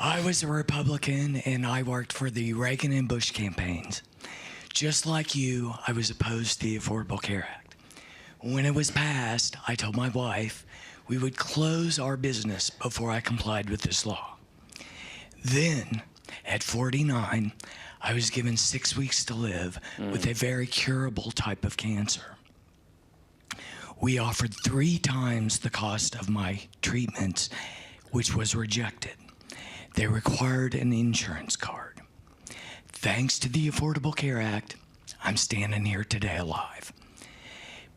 I was a Republican and I worked for the Reagan and Bush campaigns. Just like you, I was opposed to the Affordable Care Act. When it was passed, I told my wife we would close our business before I complied with this law. Then, at 49, I was given 6 weeks to live with a very curable type of cancer. We offered 3 times the cost of my treatments, which was rejected. They required an insurance card. Thanks to the Affordable Care Act, I'm standing here today alive.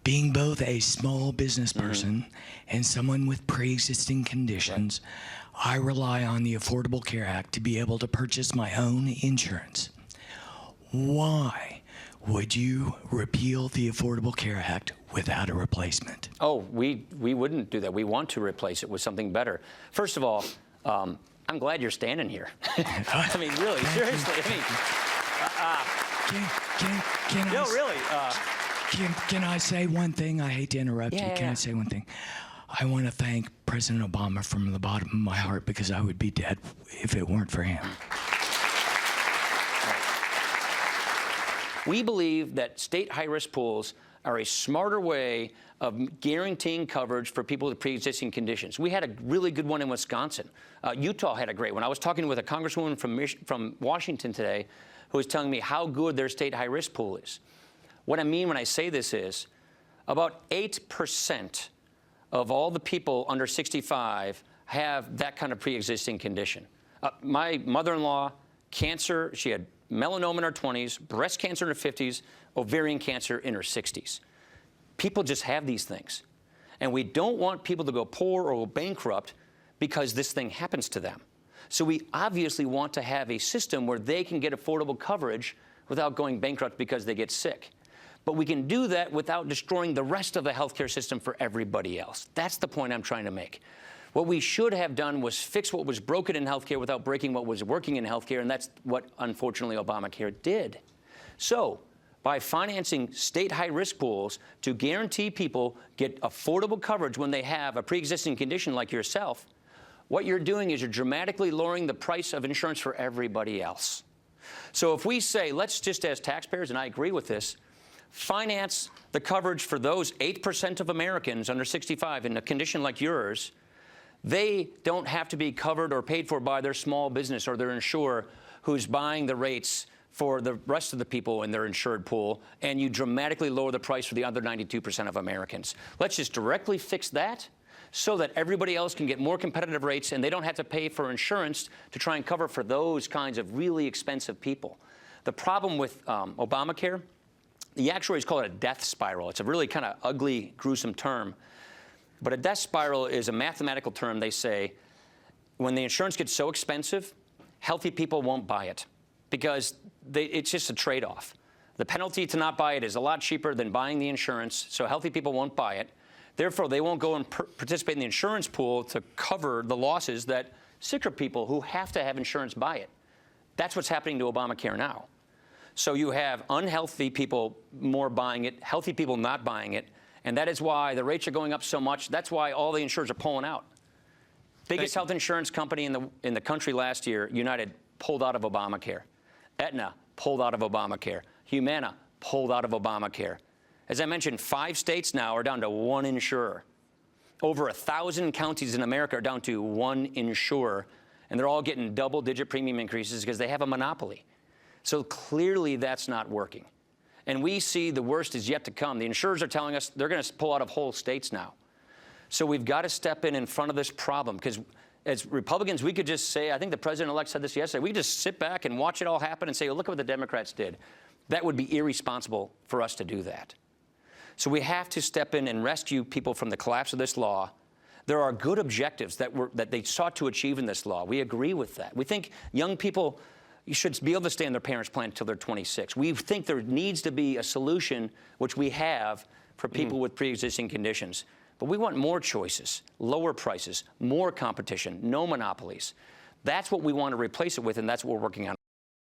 Being both a small business person and someone with pre-existing conditions, I rely on the Affordable Care Act to be able to purchase my own insurance. Why would you repeal the Affordable Care Act without a replacement? Oh, we wouldn't do that. We want to replace it with something better. First of all, I'm glad you're standing here. I mean, really, seriously. I mean, no, really. Can I say one thing? I hate to interrupt you. Can Yeah. I say one thing? I want to thank President Obama from the bottom of my heart because I would be dead if it weren't for him. We believe that state high-risk pools are a smarter way of guaranteeing coverage for people with pre-existing conditions. We had a really good one in Wisconsin. Utah had a great one. I was talking with a congresswoman from Washington today who was telling me how good their state high-risk pool is. What I mean when I say this is about 8% of all the people under 65 have that kind of pre-existing condition. My mother-in-law, cancer, she had melanoma in her 20s, breast cancer in her 50s, ovarian cancer in her 60s. People just have these things. And we don't want people to go poor or go bankrupt because this thing happens to them. So we obviously want to have a system where they can get affordable coverage without going bankrupt because they get sick. But we can do that without destroying the rest of the healthcare system for everybody else. That's the point I'm trying to make. What we should have done was fix what was broken in healthcare without breaking what was working in healthcare, and that's what, unfortunately, Obamacare did. So, by financing state high-risk pools to guarantee people get affordable coverage when they have a pre-existing condition like yourself, what you're doing is you're dramatically lowering the price of insurance for everybody else. So if we say, let's just as taxpayers, and I agree with this, finance the coverage for those 8% of Americans under 65 in a condition like yours, they don't have to be covered or paid for by their small business or their insurer who's buying the rates for the rest of the people in their insured pool, and you dramatically lower the price for the other 92% of Americans. Let's just directly fix that so that everybody else can get more competitive rates and they don't have to pay for insurance to try and cover for those kinds of really expensive people. The problem with Obamacare, the actuaries call it a death spiral. It's a really kind of ugly, gruesome term. But a death spiral is a mathematical term. They say when the insurance gets so expensive, healthy people won't buy it because it's just a trade-off. The penalty to not buy it is a lot cheaper than buying the insurance, so healthy people won't buy it. Therefore, they won't go and participate in the insurance pool to cover the losses that sicker people who have to have insurance buy it. That's what's happening to Obamacare now. So you have unhealthy people more buying it, healthy people not buying it, and that is why the rates are going up so much. That's why all the insurers are pulling out. Biggest health insurance company in the country last year, United, pulled out of Obamacare. Aetna pulled out of Obamacare. Humana pulled out of Obamacare. As I mentioned, 5 states now are down to 1 insurer. Over 1,000 counties in America are down to 1 insurer, and they're all getting double-digit premium increases because they have a monopoly. So clearly that's not working. And we see the worst is yet to come. The insurers are telling us they're going to pull out of whole states now. So we've got to step in front of this problem because as Republicans, we could just say, I think the president-elect said this yesterday, we could just sit back and watch it all happen and say, well, look at what the Democrats did. That would be irresponsible for us to do that. So we have to step in and rescue people from the collapse of this law. There are good objectives that they sought to achieve in this law. We agree with that. We think young people should be able to stay on their parents' plan until they're 26. We think there needs to be a solution, which we have, for people with pre-existing conditions. But we want more choices, lower prices, more competition, no monopolies. That's what we want to replace it with, and that's what we're working on.